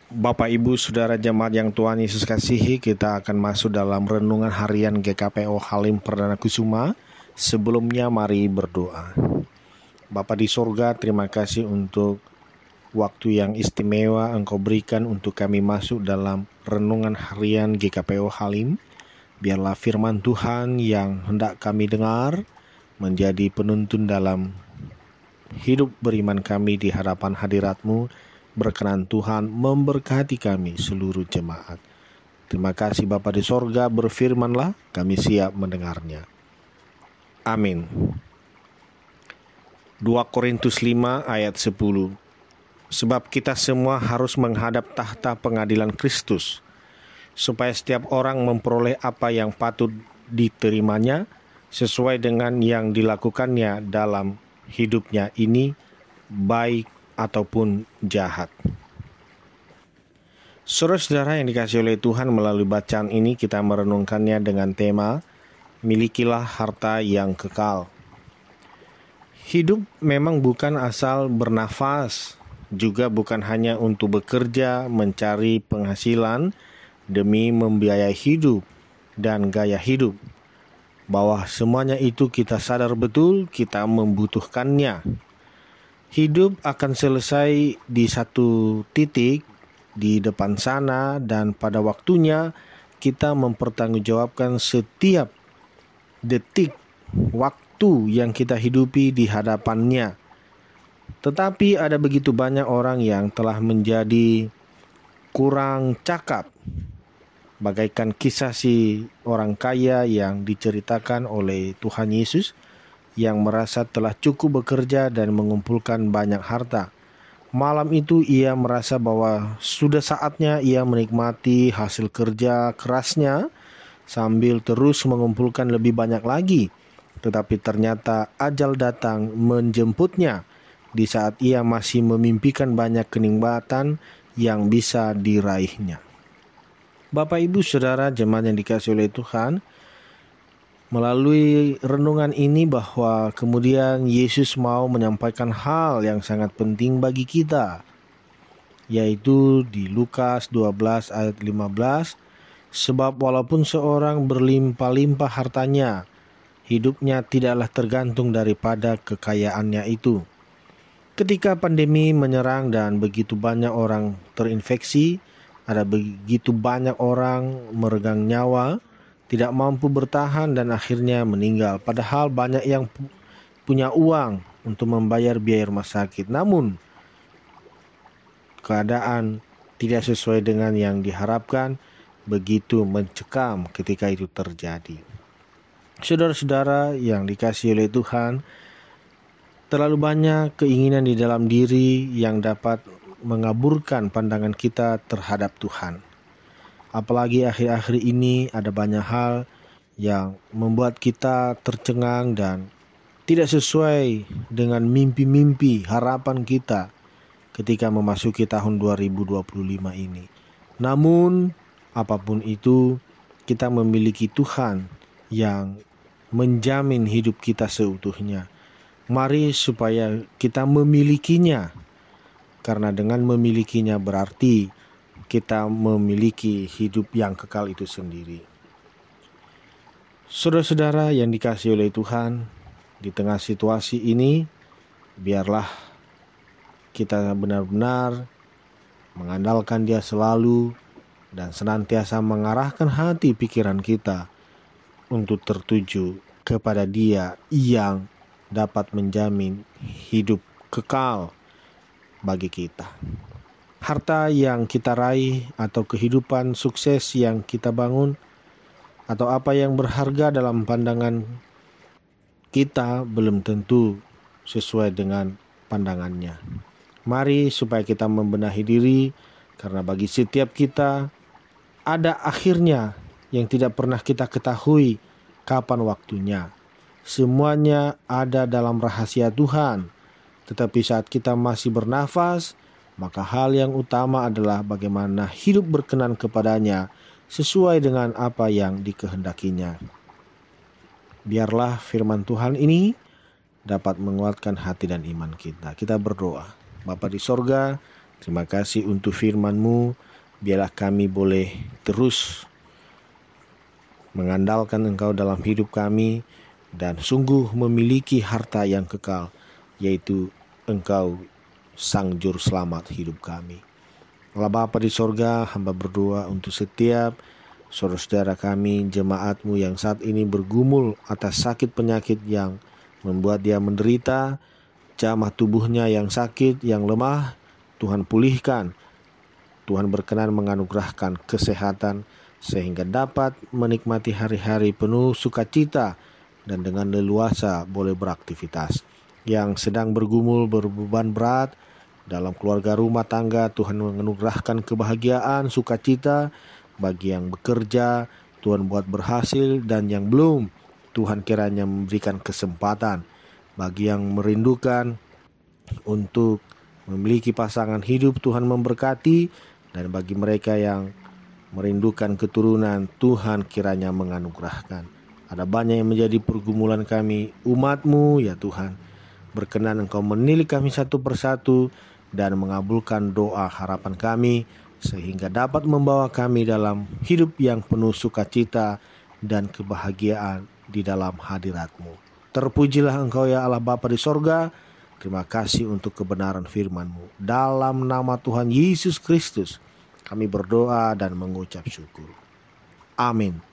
Bapak, Ibu, Saudara jemaat yang Tuhan Yesus kasihi, kita akan masuk dalam renungan harian GKPO Halim Perdana Kusuma. Sebelumnya mari berdoa. Bapa di sorga, terima kasih untuk waktu yang istimewa Engkau berikan untuk kami masuk dalam renungan harian GKPO Halim. Biarlah firman Tuhan yang hendak kami dengar menjadi penuntun dalam hidup beriman kami di hadapan hadirat-Mu. Berkenan Tuhan memberkati kami seluruh jemaat. Terima kasih Bapa di sorga, berfirmanlah, kami siap mendengarnya. Amin. 2 Korintus 5 ayat 10. Sebab kita semua harus menghadap tahta pengadilan Kristus, supaya setiap orang memperoleh apa yang patut diterimanya sesuai dengan yang dilakukannya dalam hidupnya ini, baik ataupun jahat. Saudara-saudara yang dikasihi oleh Tuhan, melalui bacaan ini kita merenungkannya dengan tema milikilah harta yang kekal. Hidup memang bukan asal bernafas, juga bukan hanya untuk bekerja mencari penghasilan demi membiayai hidup dan gaya hidup. Bahwa semuanya itu kita sadar betul kita membutuhkannya. Hidup akan selesai di satu titik di depan sana, dan pada waktunya kita mempertanggungjawabkan setiap detik waktu yang kita hidupi di hadapannya. Tetapi ada begitu banyak orang yang telah menjadi kurang cakap, bagaikan kisah si orang kaya yang diceritakan oleh Tuhan Yesus, yang merasa telah cukup bekerja dan mengumpulkan banyak harta. Malam itu ia merasa bahwa sudah saatnya ia menikmati hasil kerja kerasnya sambil terus mengumpulkan lebih banyak lagi. Tetapi ternyata ajal datang menjemputnya di saat ia masih memimpikan banyak kenikmatan yang bisa diraihnya. Bapak, Ibu, Saudara jemaat yang dikasihi oleh Tuhan, melalui renungan ini bahwa kemudian Yesus mau menyampaikan hal yang sangat penting bagi kita, yaitu di Lukas 12 ayat 15, sebab walaupun seorang berlimpah-limpah hartanya, hidupnya tidaklah tergantung daripada kekayaannya itu. Ketika pandemi menyerang dan begitu banyak orang terinfeksi, ada begitu banyak orang meregang nyawa, tidak mampu bertahan dan akhirnya meninggal. Padahal banyak yang punya uang untuk membayar biaya rumah sakit. Namun keadaan tidak sesuai dengan yang diharapkan, begitu mencekam ketika itu terjadi. Saudara-saudara yang dikasihi oleh Tuhan, terlalu banyak keinginan di dalam diri yang dapat mengaburkan pandangan kita terhadap Tuhan. Apalagi akhir-akhir ini ada banyak hal yang membuat kita tercengang dan tidak sesuai dengan mimpi-mimpi harapan kita ketika memasuki tahun 2025 ini. Namun apapun itu, kita memiliki Tuhan yang menjamin hidup kita seutuhnya. Mari supaya kita memilikinya, karena dengan memilikinya berarti kita memiliki hidup yang kekal itu sendiri. Saudara-saudara yang dikasihi oleh Tuhan, di tengah situasi ini, biarlah kita benar-benar mengandalkan Dia selalu dan senantiasa mengarahkan hati pikiran kita untuk tertuju kepada Dia yang dapat menjamin hidup kekal bagi kita. Harta yang kita raih atau kehidupan sukses yang kita bangun atau apa yang berharga dalam pandangan kita belum tentu sesuai dengan pandangannya. Mari supaya kita membenahi diri, karena bagi setiap kita ada akhirnya yang tidak pernah kita ketahui kapan waktunya. Semuanya ada dalam rahasia Tuhan. Tetapi saat kita masih bernafas, maka hal yang utama adalah bagaimana hidup berkenan kepadanya sesuai dengan apa yang dikehendakinya. Biarlah firman Tuhan ini dapat menguatkan hati dan iman kita. Kita berdoa. Bapa di sorga, Terima kasih untuk firman-Mu. Biarlah kami boleh terus mengandalkan Engkau dalam hidup kami dan sungguh memiliki harta yang kekal, yaitu Engkau Sang Juru Selamat hidup kami. Allah Bapa di sorga, hamba berdoa untuk setiap saudara-saudara kami, jemaat-Mu yang saat ini bergumul atas sakit penyakit yang membuat dia menderita, jamah tubuhnya yang sakit, yang lemah, Tuhan pulihkan. Tuhan berkenan menganugerahkan kesehatan sehingga dapat menikmati hari-hari penuh sukacita dan dengan leluasa boleh beraktivitas. Yang sedang bergumul berbeban berat dalam keluarga rumah tangga, Tuhan menganugerahkan kebahagiaan, sukacita. Bagi yang bekerja, Tuhan buat berhasil, dan yang belum, Tuhan kiranya memberikan kesempatan. Bagi yang merindukan untuk memiliki pasangan hidup, Tuhan memberkati. Dan bagi mereka yang merindukan keturunan, Tuhan kiranya menganugerahkan. Ada banyak yang menjadi pergumulan kami, umat-Mu ya Tuhan. Berkenan Engkau menilik kami satu persatu dan mengabulkan doa harapan kami, sehingga dapat membawa kami dalam hidup yang penuh sukacita dan kebahagiaan di dalam hadirat-Mu. Terpujilah Engkau ya Allah Bapa di sorga. Terima kasih untuk kebenaran firman-Mu. Dalam nama Tuhan Yesus Kristus kami berdoa dan mengucap syukur. Amin.